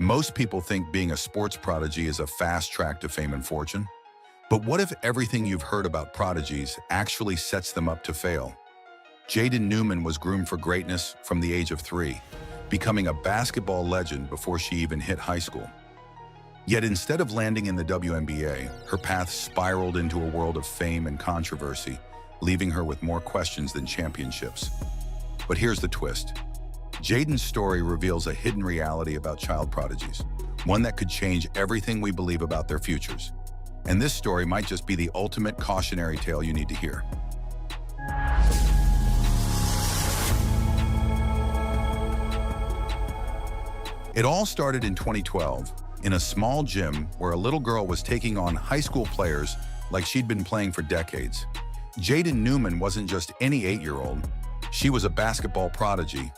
Most people think being a sports prodigy is a fast track to fame and fortune. But what if everything you've heard about prodigies actually sets them up to fail? Jaden Newman was groomed for greatness from the age of 3, becoming a basketball legend before she even hit high school. Yet instead of landing in the WNBA, her path spiraled into a world of fame and controversy, leaving her with more questions than championships. But here's the twist. Jaden's story reveals a hidden reality about child prodigies, one that could change everything we believe about their futures. And this story might just be the ultimate cautionary tale you need to hear. It all started in 2012, in a small gym where a little girl was taking on high school players like she'd been playing for decades. Jaden Newman wasn't just any 8-year-old. She was a basketball prodigy.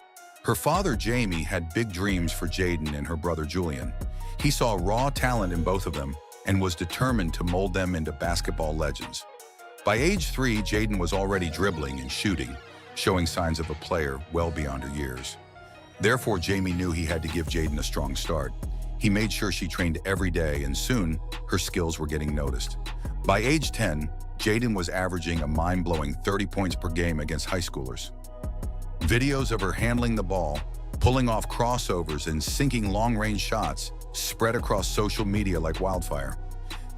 Her father, Jamie, had big dreams for Jaden and her brother, Julian. He saw raw talent in both of them and was determined to mold them into basketball legends. By age 3, Jaden was already dribbling and shooting, showing signs of a player well beyond her years. Therefore, Jamie knew he had to give Jaden a strong start. He made sure she trained every day, and soon, her skills were getting noticed. By age 10, Jaden was averaging a mind-blowing 30 points per game against high schoolers. Videos of her handling the ball, pulling off crossovers, and sinking long-range shots spread across social media like wildfire.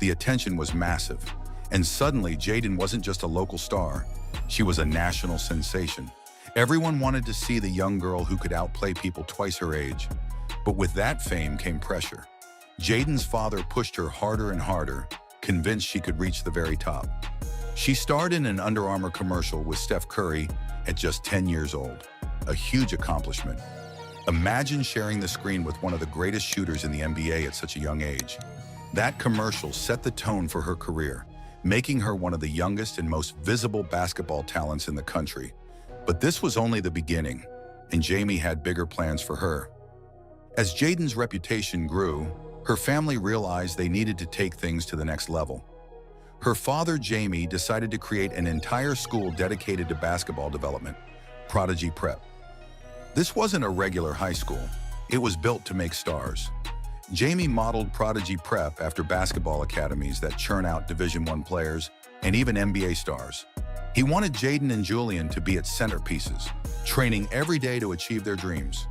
The attention was massive, and suddenly Jaden wasn't just a local star, she was a national sensation. Everyone wanted to see the young girl who could outplay people twice her age. But with that fame came pressure. Jaden's father pushed her harder and harder, convinced she could reach the very top. She starred in an Under Armour commercial with Steph Curry at just 10 years old, a huge accomplishment. Imagine sharing the screen with one of the greatest shooters in the NBA at such a young age. That commercial set the tone for her career, making her one of the youngest and most visible basketball talents in the country. But this was only the beginning, and Jamie had bigger plans for her. As Jaden's reputation grew, her family realized they needed to take things to the next level. Her father, Jamie, decided to create an entire school dedicated to basketball development, Prodigy Prep. This wasn't a regular high school. It was built to make stars. Jamie modeled Prodigy Prep after basketball academies that churn out Division I players and even NBA stars. He wanted Jaden and Julian to be its centerpieces, training every day to achieve their dreams.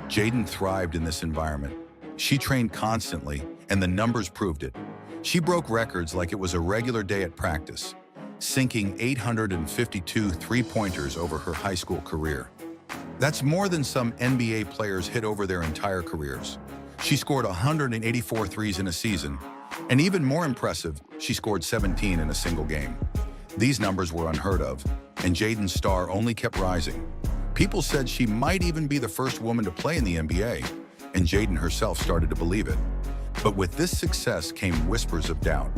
Jaden thrived in this environment. She trained constantly, and the numbers proved it. She broke records like it was a regular day at practice, sinking 852 three-pointers over her high school career. That's more than some NBA players hit over their entire careers. She scored 184 threes in a season, and even more impressive, she scored 17 in a single game. These numbers were unheard of, and Jaden's star only kept rising. People said she might even be the first woman to play in the NBA, and Jaden herself started to believe it. But with this success came whispers of doubt.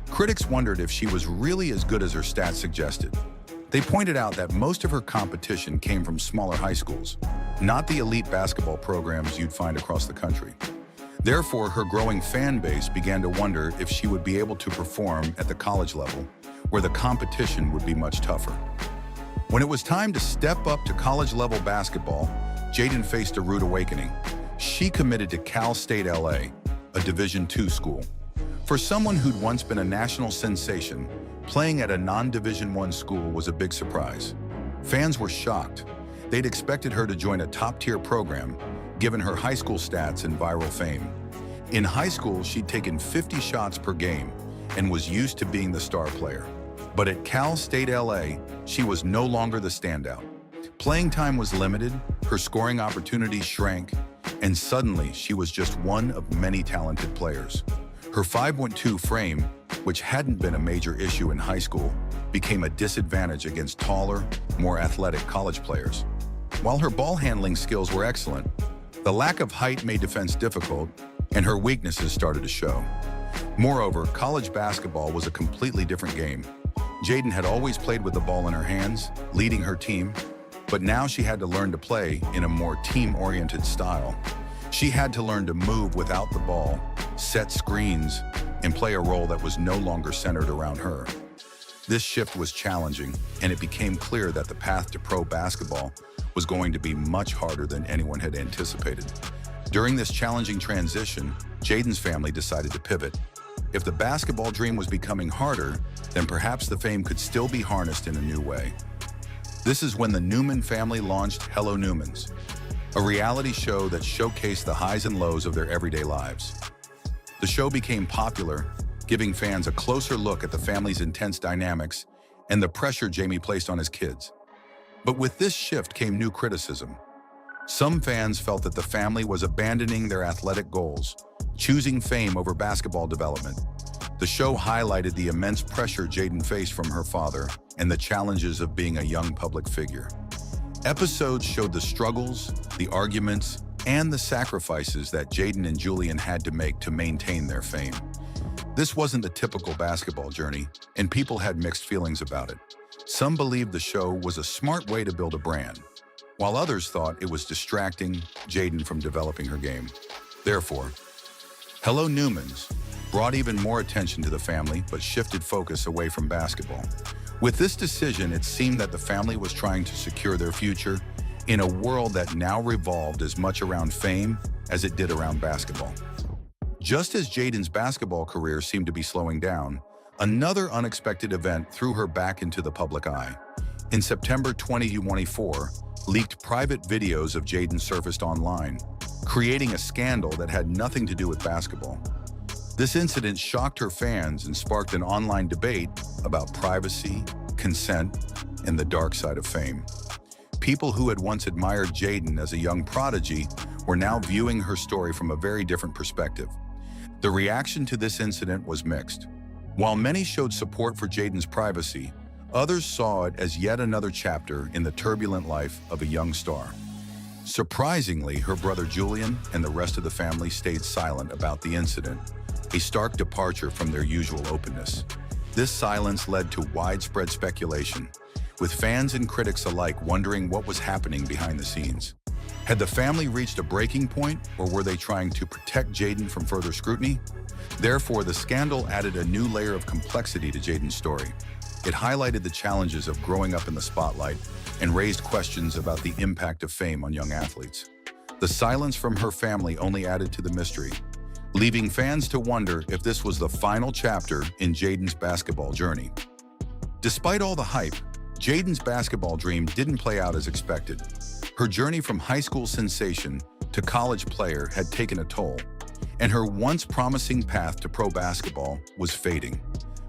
Critics wondered if she was really as good as her stats suggested. They pointed out that most of her competition came from smaller high schools, not the elite basketball programs you'd find across the country. Therefore, her growing fan base began to wonder if she would be able to perform at the college level, where the competition would be much tougher. When it was time to step up to college-level basketball, Jaden faced a rude awakening. She committed to Cal State LA, a Division II school. For someone who'd once been a national sensation, playing at a non-Division I school was a big surprise. Fans were shocked. They'd expected her to join a top-tier program, given her high school stats and viral fame. In high school, she'd taken 50 shots per game and was used to being the star player. But at Cal State LA, she was no longer the standout. Playing time was limited, her scoring opportunities shrank, and suddenly she was just one of many talented players. Her 5'2" frame, which hadn't been a major issue in high school, became a disadvantage against taller, more athletic college players. While her ball handling skills were excellent, the lack of height made defense difficult, and her weaknesses started to show. Moreover, college basketball was a completely different game. Jaden had always played with the ball in her hands, leading her team, but now she had to learn to play in a more team-oriented style. She had to learn to move without the ball, set screens, and play a role that was no longer centered around her. This shift was challenging, and it became clear that the path to pro basketball was going to be much harder than anyone had anticipated. During this challenging transition, Jaden's family decided to pivot. If the basketball dream was becoming harder, then perhaps the fame could still be harnessed in a new way. This is when the Newman family launched Hello Newmans, a reality show that showcased the highs and lows of their everyday lives. The show became popular, giving fans a closer look at the family's intense dynamics and the pressure Jamie placed on his kids. But with this shift came new criticism. Some fans felt that the family was abandoning their athletic goals, choosing fame over basketball development. The show highlighted the immense pressure Jaden faced from her father and the challenges of being a young public figure. Episodes showed the struggles, the arguments, and the sacrifices that Jaden and Julian had to make to maintain their fame. This wasn't the typical basketball journey, and people had mixed feelings about it. Some believed the show was a smart way to build a brand, while others thought it was distracting Jaden from developing her game. Therefore, Hello Newmans brought even more attention to the family but shifted focus away from basketball. With this decision, it seemed that the family was trying to secure their future in a world that now revolved as much around fame as it did around basketball. Just as Jaden's basketball career seemed to be slowing down, another unexpected event threw her back into the public eye. In September 2024, leaked private videos of Jaden surfaced online, creating a scandal that had nothing to do with basketball. This incident shocked her fans and sparked an online debate about privacy, consent, and the dark side of fame. People who had once admired Jaden as a young prodigy were now viewing her story from a very different perspective. The reaction to this incident was mixed. While many showed support for Jaden's privacy, others saw it as yet another chapter in the turbulent life of a young star. Surprisingly, her brother Julian and the rest of the family stayed silent about the incident, a stark departure from their usual openness. This silence led to widespread speculation, with fans and critics alike wondering what was happening behind the scenes. Had the family reached a breaking point, or were they trying to protect Jaden from further scrutiny? Therefore, the scandal added a new layer of complexity to Jaden's story. It highlighted the challenges of growing up in the spotlight and raised questions about the impact of fame on young athletes. The silence from her family only added to the mystery, leaving fans to wonder if this was the final chapter in Jaden's basketball journey. Despite all the hype, Jaden's basketball dream didn't play out as expected. Her journey from high school sensation to college player had taken a toll, and her once promising path to pro basketball was fading.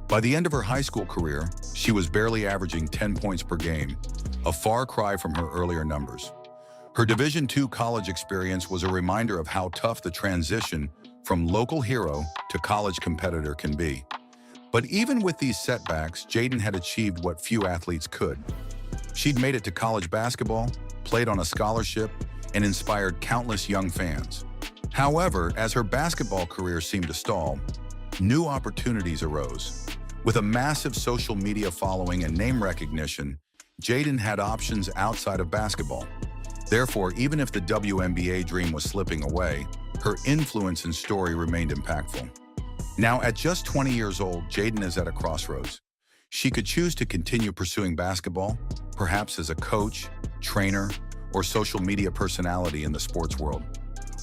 By the end of her high school career, she was barely averaging 10 points per game, a far cry from her earlier numbers. Her Division II college experience was a reminder of how tough the transition from local hero to college competitor can be. But even with these setbacks, Jaden had achieved what few athletes could. She'd made it to college basketball, played on a scholarship, and inspired countless young fans. However, as her basketball career seemed to stall, new opportunities arose. With a massive social media following and name recognition, Jaden had options outside of basketball. Therefore, even if the WNBA dream was slipping away, her influence and story remained impactful. Now, at just 20 years old, Jaden is at a crossroads. She could choose to continue pursuing basketball, perhaps as a coach, trainer, or social media personality in the sports world.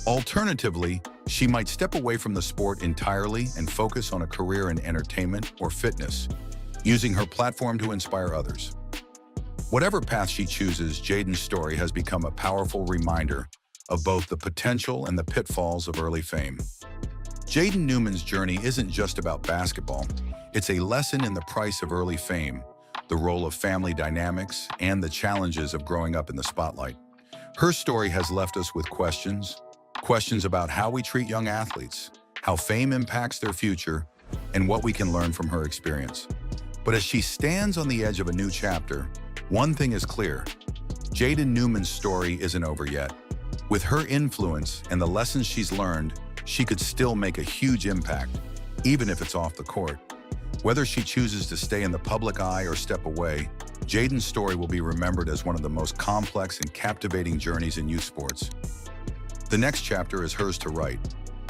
Alternatively, she might step away from the sport entirely and focus on a career in entertainment or fitness, using her platform to inspire others. Whatever path she chooses, Jaden's story has become a powerful reminder of both the potential and the pitfalls of early fame. Jaden Newman's journey isn't just about basketball. It's a lesson in the price of early fame, the role of family dynamics, and the challenges of growing up in the spotlight. Her story has left us with questions about how we treat young athletes, how fame impacts their future, and what we can learn from her experience. But as she stands on the edge of a new chapter, one thing is clear: Jaden Newman's story isn't over yet. With her influence and the lessons she's learned, she could still make a huge impact, even if it's off the court. Whether she chooses to stay in the public eye or step away, Jaden's story will be remembered as one of the most complex and captivating journeys in youth sports. The next chapter is hers to write.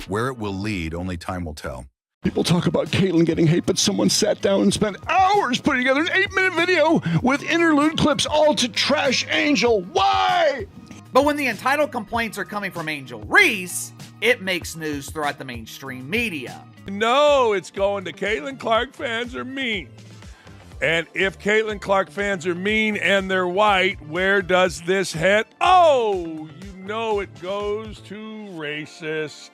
Where it will lead, only time will tell. People talk about Caitlyn getting hate, but someone sat down and spent hours putting together an 8-minute video with interlude clips all to trash Angel. Why? But when the entitled complaints are coming from Angel Reese, it makes news throughout the mainstream media. No, it's going to Caitlin Clark fans are mean. And if Caitlin Clark fans are mean and they're white, where does this head? Oh, you know it goes to racist.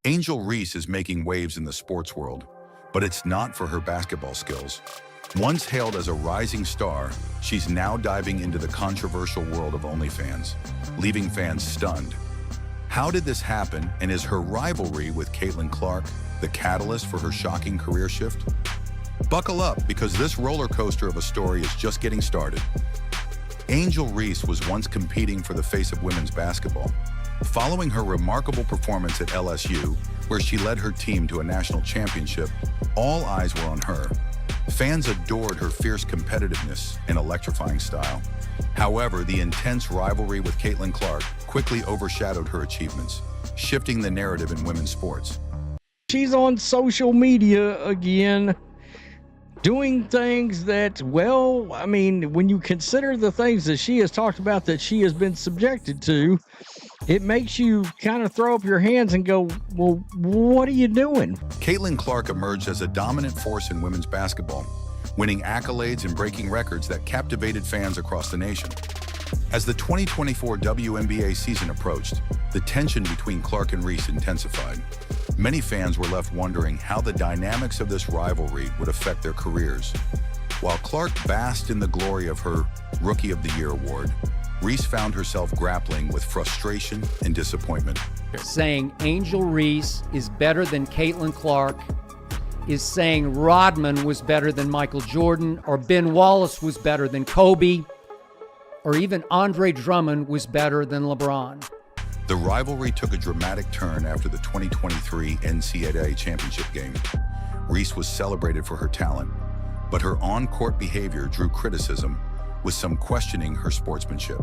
Angel Reese is making waves in the sports world, but it's not for her basketball skills. Once hailed as a rising star, she's now diving into the controversial world of OnlyFans, leaving fans stunned. How did this happen, and is her rivalry with Caitlin Clark the catalyst for her shocking career shift? Buckle up, because this roller coaster of a story is just getting started. Angel Reese was once competing for the face of women's basketball. Following her remarkable performance at LSU, where she led her team to a national championship, all eyes were on her. Fans adored her fierce competitiveness and electrifying style. However, the intense rivalry with Caitlin Clark quickly overshadowed her achievements, shifting the narrative in women's sports. She's on social media again, doing things that, well, I mean, when you consider the things that she has talked about that she has been subjected to, it makes you kind of throw up your hands and go, well, what are you doing? Caitlin Clark emerged as a dominant force in women's basketball, winning accolades and breaking records that captivated fans across the nation. As the 2024 WNBA season approached, the tension between Clark and Reese intensified. Many fans were left wondering how the dynamics of this rivalry would affect their careers. While Clark basked in the glory of her Rookie of the Year award, Reese found herself grappling with frustration and disappointment. Saying Angel Reese is better than Caitlin Clark is saying Rodman was better than Michael Jordan, or Ben Wallace was better than Kobe, or even Andre Drummond was better than LeBron. The rivalry took a dramatic turn after the 2023 NCAA championship game. Reese was celebrated for her talent, but her on-court behavior drew criticism, with some questioning her sportsmanship.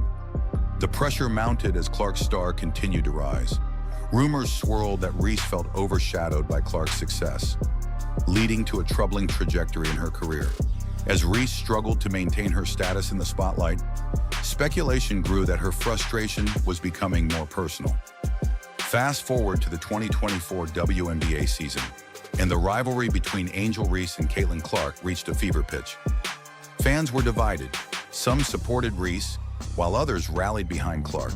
The pressure mounted as Clark's star continued to rise. Rumors swirled that Reese felt overshadowed by Clark's success, leading to a troubling trajectory in her career. As Reese struggled to maintain her status in the spotlight, speculation grew that her frustration was becoming more personal. Fast forward to the 2024 WNBA season, and the rivalry between Angel Reese and Caitlin Clark reached a fever pitch. Fans were divided. Some supported Reese, while others rallied behind Clark.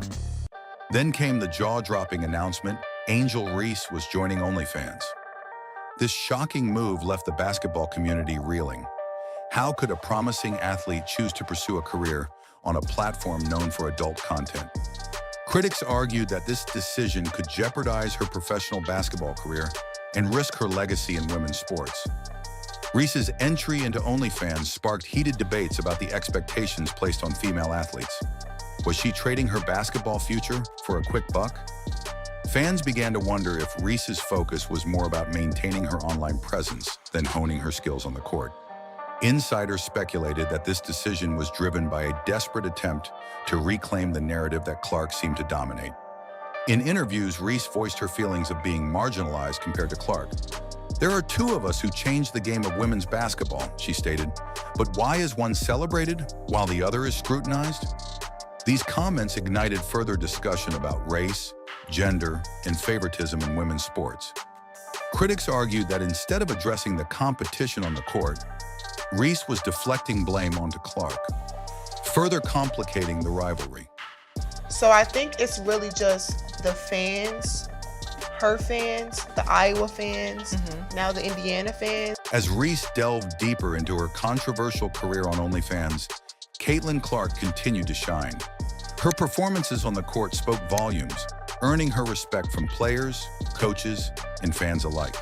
Then came the jaw-dropping announcement: Angel Reese was joining OnlyFans. This shocking move left the basketball community reeling. How could a promising athlete choose to pursue a career on a platform known for adult content? Critics argued that this decision could jeopardize her professional basketball career and risk her legacy in women's sports. Reese's entry into OnlyFans sparked heated debates about the expectations placed on female athletes. Was she trading her basketball future for a quick buck? Fans began to wonder if Reese's focus was more about maintaining her online presence than honing her skills on the court. Insiders speculated that this decision was driven by a desperate attempt to reclaim the narrative that Clark seemed to dominate. In interviews, Reese voiced her feelings of being marginalized compared to Clark. "There are two of us who changed the game of women's basketball," she stated, "but why is one celebrated while the other is scrutinized?" These comments ignited further discussion about race, gender, and favoritism in women's sports. Critics argued that instead of addressing the competition on the court, Reese was deflecting blame onto Clark, further complicating the rivalry. So I think it's really just the fans, her fans, the Iowa fans, now the Indiana fans. As Reese delved deeper into her controversial career on OnlyFans, Caitlin Clark continued to shine. Her performances on the court spoke volumes, earning her respect from players, coaches, and fans alike.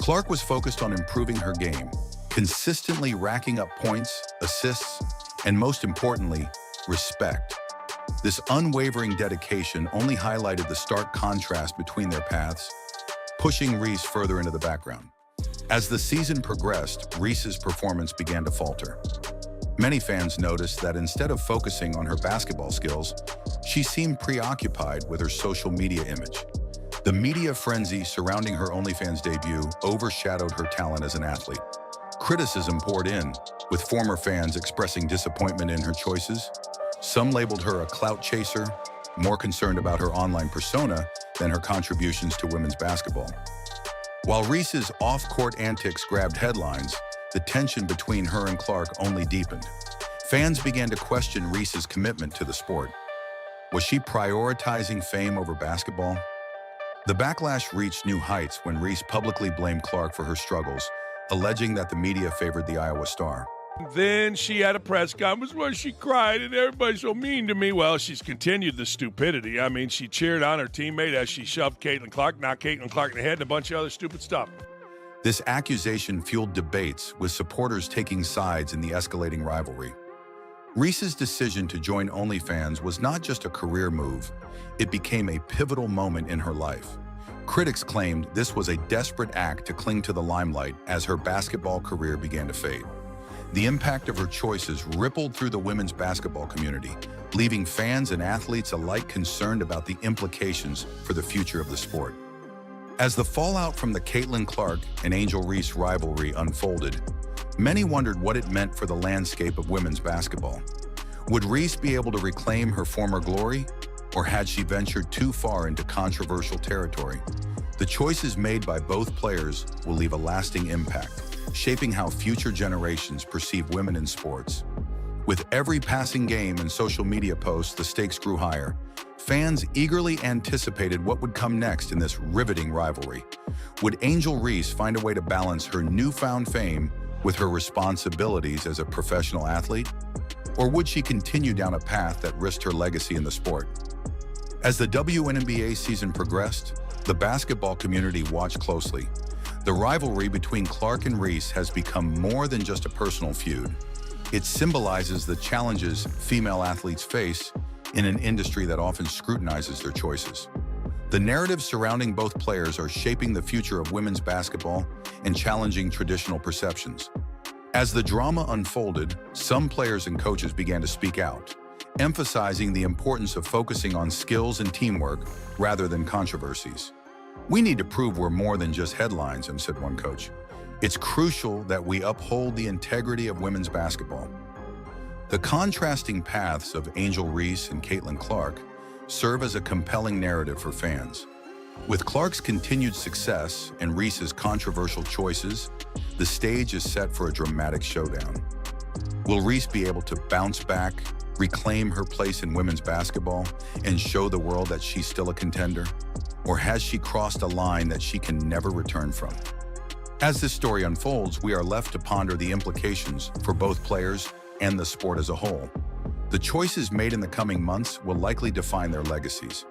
Clark was focused on improving her game, consistently racking up points, assists, and most importantly, respect. This unwavering dedication only highlighted the stark contrast between their paths, pushing Reese further into the background. As the season progressed, Reese's performance began to falter. Many fans noticed that instead of focusing on her basketball skills, she seemed preoccupied with her social media image. The media frenzy surrounding her OnlyFans debut overshadowed her talent as an athlete. Criticism poured in, with former fans expressing disappointment in her choices. Some labeled her a clout chaser, more concerned about her online persona than her contributions to women's basketball. While Reese's off-court antics grabbed headlines, the tension between her and Clark only deepened. Fans began to question Reese's commitment to the sport. Was she prioritizing fame over basketball? The backlash reached new heights when Reese publicly blamed Clark for her struggles, alleging that the media favored the Iowa star. Then she had a press conference where she cried and everybody's so mean to me. Well, she's continued the stupidity. I mean, she cheered on her teammate as she shoved Caitlin Clark, knocked Caitlin Clark in the head, and a bunch of other stupid stuff. This accusation fueled debates, with supporters taking sides in the escalating rivalry. Reese's decision to join OnlyFans was not just a career move, it became a pivotal moment in her life. Critics claimed this was a desperate act to cling to the limelight as her basketball career began to fade. The impact of her choices rippled through the women's basketball community, leaving fans and athletes alike concerned about the implications for the future of the sport. As the fallout from the Caitlin Clark and Angel Reese rivalry unfolded, many wondered what it meant for the landscape of women's basketball. Would Reese be able to reclaim her former glory, or had she ventured too far into controversial territory? The choices made by both players will leave a lasting impact, shaping how future generations perceive women in sports. With every passing game and social media post, the stakes grew higher. Fans eagerly anticipated what would come next in this riveting rivalry. Would Angel Reese find a way to balance her newfound fame with her responsibilities as a professional athlete? Or would she continue down a path that risked her legacy in the sport? As the WNBA season progressed, the basketball community watched closely. The rivalry between Clark and Reese has become more than just a personal feud. It symbolizes the challenges female athletes face in an industry that often scrutinizes their choices. The narratives surrounding both players are shaping the future of women's basketball and challenging traditional perceptions. As the drama unfolded, some players and coaches began to speak out, emphasizing the importance of focusing on skills and teamwork rather than controversies. "We need to prove we're more than just headlines," said one coach. "It's crucial that we uphold the integrity of women's basketball." The contrasting paths of Angel Reese and Caitlin Clark serve as a compelling narrative for fans. With Clark's continued success and Reese's controversial choices, the stage is set for a dramatic showdown. Will Reese be able to bounce back, reclaim her place in women's basketball, and show the world that she's still a contender? Or has she crossed a line that she can never return from? As this story unfolds, we are left to ponder the implications for both players and the sport as a whole. The choices made in the coming months will likely define their legacies.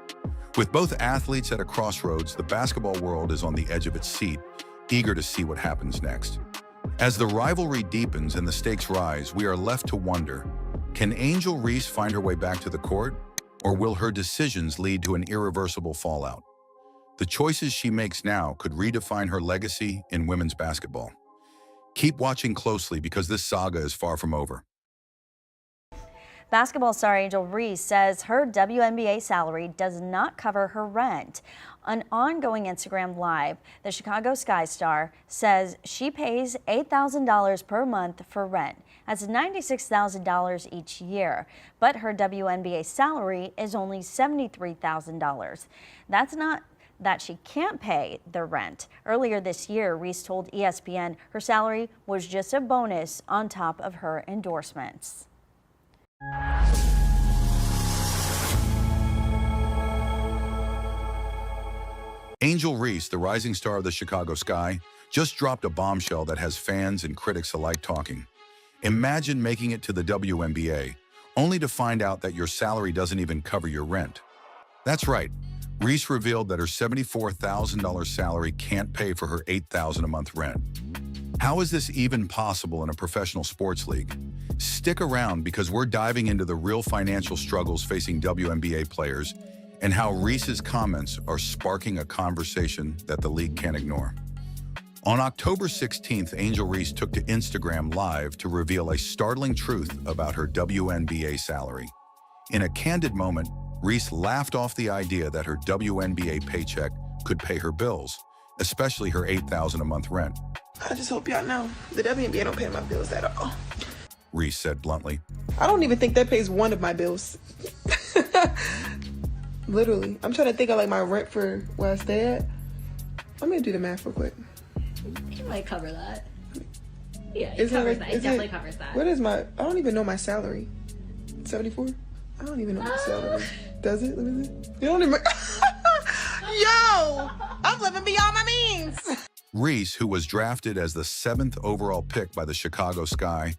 With both athletes at a crossroads, the basketball world is on the edge of its seat, eager to see what happens next. As the rivalry deepens and the stakes rise, we are left to wonder, can Angel Reese find her way back to the court, or will her decisions lead to an irreversible fallout? The choices she makes now could redefine her legacy in women's basketball. Keep watching closely because this saga is far from over. Basketball star Angel Reese says her WNBA salary does not cover her rent. An ongoing Instagram Live, the Chicago Sky star says she pays $8,000 per month for rent. That's $96,000 each year, but her WNBA salary is only $73,000. That's not that she can't pay the rent. Earlier this year, Reese told ESPN her salary was just a bonus on top of her endorsements. Angel Reese, the rising star of the Chicago Sky, just dropped a bombshell that has fans and critics alike talking. Imagine making it to the WNBA, only to find out that your salary doesn't even cover your rent. That's right. Reese revealed that her $74,000 salary can't pay for her $8,000 a month rent. How is this even possible in a professional sports league? Stick around because we're diving into the real financial struggles facing WNBA players and how Reese's comments are sparking a conversation that the league can't ignore. On October 16th, Angel Reese took to Instagram Live to reveal a startling truth about her WNBA salary. In a candid moment, Reese laughed off the idea that her WNBA paycheck could pay her bills, especially her $8,000 a month rent. I just hope y'all know the WNBA don't pay my bills at all. Reese said bluntly. I don't even think that pays one of my bills. Literally. I'm trying to think of like my rent for where I stay at. I'm gonna do the math real quick. It might cover that. Yeah, it Is that covers like- that. It is definitely it- covers that. What is my, I don't even know my salary. 74? I don't even know my salary. Does it? Let me see. You don't even, yo! I'm living beyond my means! Reese, who was drafted as the 7th overall pick by the Chicago Sky,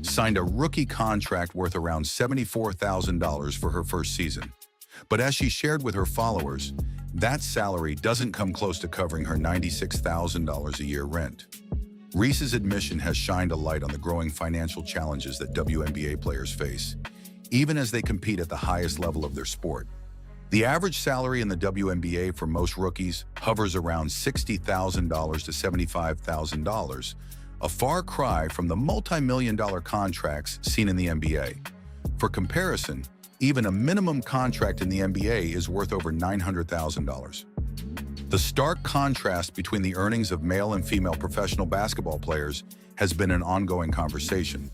signed a rookie contract worth around $74,000 for her first season. But as she shared with her followers, that salary doesn't come close to covering her $96,000 a year rent. Reese's admission has shined a light on the growing financial challenges that WNBA players face, even as they compete at the highest level of their sport. The average salary in the WNBA for most rookies hovers around $60,000 to $75,000, a far cry from the multi-million-dollar contracts seen in the NBA. For comparison, even a minimum contract in the NBA is worth over $900,000. The stark contrast between the earnings of male and female professional basketball players has been an ongoing conversation,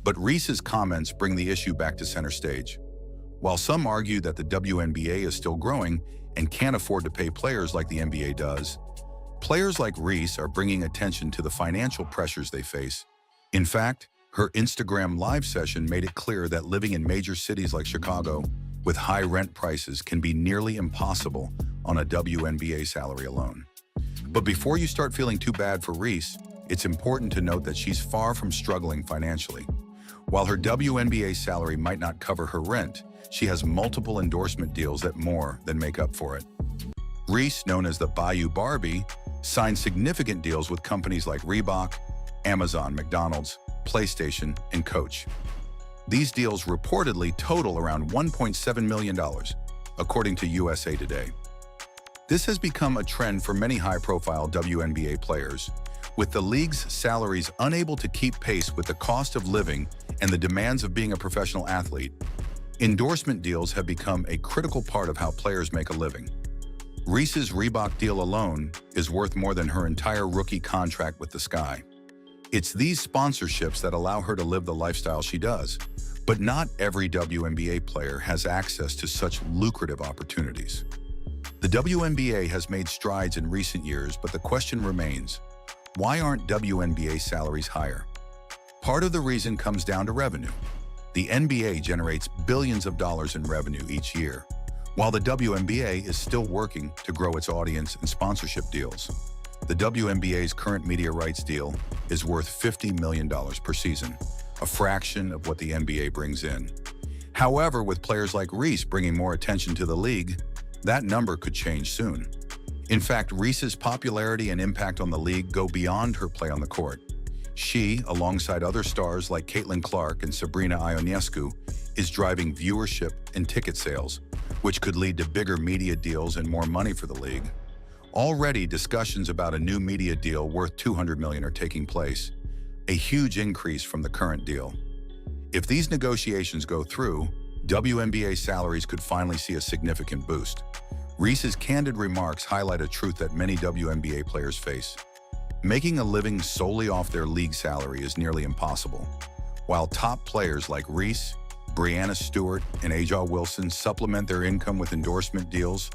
but Reese's comments bring the issue back to center stage. While some argue that the WNBA is still growing and can't afford to pay players like the NBA does, players like Reese are bringing attention to the financial pressures they face. In fact, her Instagram live session made it clear that living in major cities like Chicago with high rent prices can be nearly impossible on a WNBA salary alone. But before you start feeling too bad for Reese, it's important to note that she's far from struggling financially. While her WNBA salary might not cover her rent, she has multiple endorsement deals that more than make up for it. Reese, known as the Bayou Barbie, signed significant deals with companies like Reebok, Amazon, McDonald's, PlayStation, and Coach. These deals reportedly total around $1.7 million, according to USA Today. This has become a trend for many high-profile WNBA players, with the league's salaries unable to keep pace with the cost of living and the demands of being a professional athlete. Endorsement deals have become a critical part of how players make a living. Reese's Reebok deal alone is worth more than her entire rookie contract with the Sky. It's these sponsorships that allow her to live the lifestyle she does, but not every WNBA player has access to such lucrative opportunities. The WNBA has made strides in recent years, but the question remains, why aren't WNBA salaries higher? Part of the reason comes down to revenue. The NBA generates billions of dollars in revenue each year, while the WNBA is still working to grow its audience and sponsorship deals. The WNBA's current media rights deal is worth $50 million per season, a fraction of what the NBA brings in. However, with players like Reese bringing more attention to the league, that number could change soon. In fact, Reese's popularity and impact on the league go beyond her play on the court. She, alongside other stars like Caitlin Clark and Sabrina Ionescu, is driving viewership and ticket sales, which could lead to bigger media deals and more money for the league. Already, discussions about a new media deal worth $200 million are taking place, a huge increase from the current deal. If these negotiations go through, WNBA salaries could finally see a significant boost. Reese's candid remarks highlight a truth that many WNBA players face. Making a living solely off their league salary is nearly impossible. While top players like Reese, Breanna Stewart, and Aja Wilson supplement their income with endorsement deals,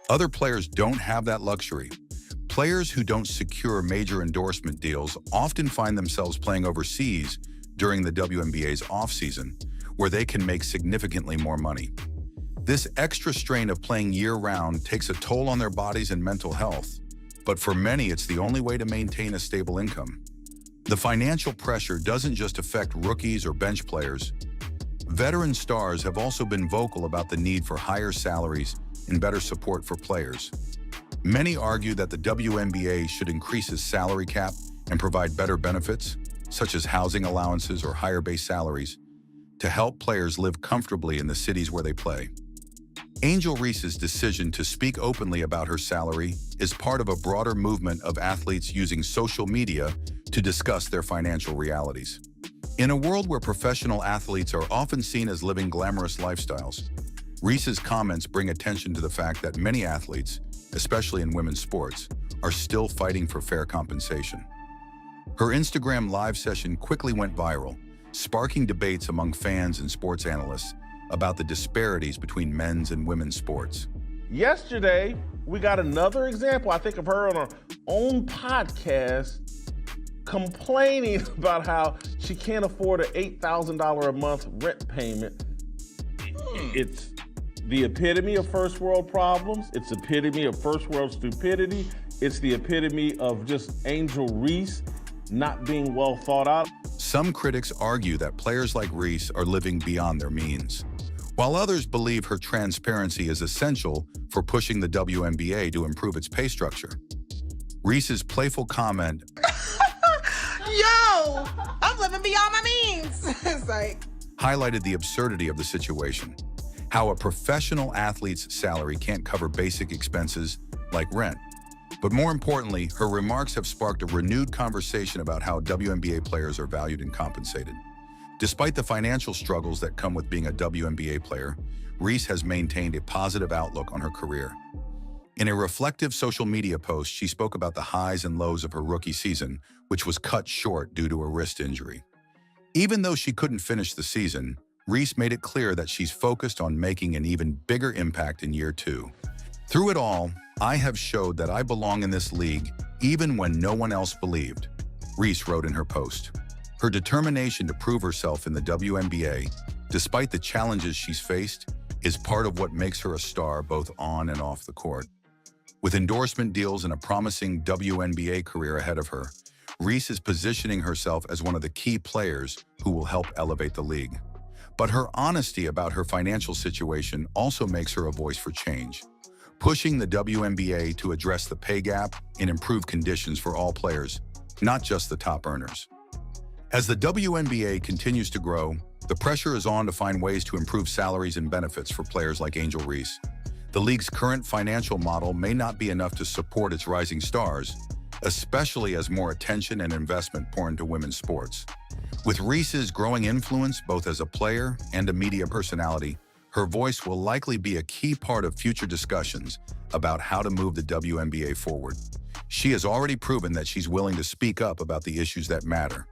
other players don't have that luxury. Players who don't secure major endorsement deals often find themselves playing overseas during the WNBA's offseason, where they can make significantly more money. This extra strain of playing year-round takes a toll on their bodies and mental health, but for many, it's the only way to maintain a stable income. The financial pressure doesn't just affect rookies or bench players. Veteran stars have also been vocal about the need for higher salaries and better support for players. Many argue that the WNBA should increase its salary cap and provide better benefits, such as housing allowances or higher base salaries, to help players live comfortably in the cities where they play. Angel Reese's decision to speak openly about her salary is part of a broader movement of athletes using social media to discuss their financial realities. In a world where professional athletes are often seen as living glamorous lifestyles, Reese's comments bring attention to the fact that many athletes, especially in women's sports, are still fighting for fair compensation. Her Instagram live session quickly went viral, sparking debates among fans and sports analysts about the disparities between men's and women's sports. Yesterday, we got another example, I think, of her on her own podcast complaining about how she can't afford an $8,000 a month rent payment. It's the epitome of first world problems. It's the epitome of first world stupidity. It's the epitome of just Angel Reese not being well thought out. Some critics argue that players like Reese are living beyond their means, while others believe her transparency is essential for pushing the WNBA to improve its pay structure. Reese's playful comment, Yo, I'm living beyond my means. It's like, highlighted the absurdity of the situation, how a professional athlete's salary can't cover basic expenses like rent. But more importantly, her remarks have sparked a renewed conversation about how WNBA players are valued and compensated. Despite the financial struggles that come with being a WNBA player, Reese has maintained a positive outlook on her career. In a reflective social media post, she spoke about the highs and lows of her rookie season, which was cut short due to a wrist injury. Even though she couldn't finish the season, Reese made it clear that she's focused on making an even bigger impact in year 2. Through it all, I have showed that I belong in this league even when no one else believed, Reese wrote in her post. Her determination to prove herself in the WNBA, despite the challenges she's faced, is part of what makes her a star both on and off the court. With endorsement deals and a promising WNBA career ahead of her, Reese is positioning herself as one of the key players who will help elevate the league. But her honesty about her financial situation also makes her a voice for change, pushing the WNBA to address the pay gap and improve conditions for all players, not just the top earners. As the WNBA continues to grow, the pressure is on to find ways to improve salaries and benefits for players like Angel Reese. The league's current financial model may not be enough to support its rising stars, especially as more attention and investment pour into women's sports. With Reese's growing influence both as a player and a media personality, her voice will likely be a key part of future discussions about how to move the WNBA forward. She has already proven that she's willing to speak up about the issues that matter.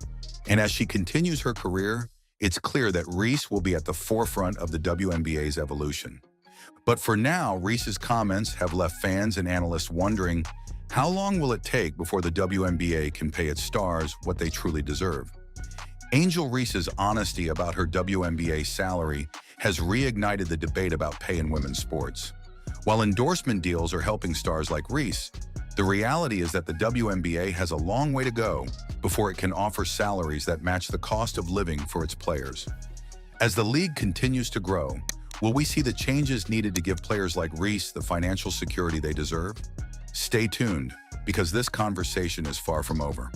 And as she continues her career, it's clear that Reese will be at the forefront of the WNBA's evolution. But for now, Reese's comments have left fans and analysts wondering, how long will it take before the WNBA can pay its stars what they truly deserve? Angel Reese's honesty about her WNBA salary has reignited the debate about pay in women's sports. While endorsement deals are helping stars like Reese, the reality is that the WNBA has a long way to go before it can offer salaries that match the cost of living for its players. As the league continues to grow, will we see the changes needed to give players like Reese the financial security they deserve? Stay tuned, because this conversation is far from over.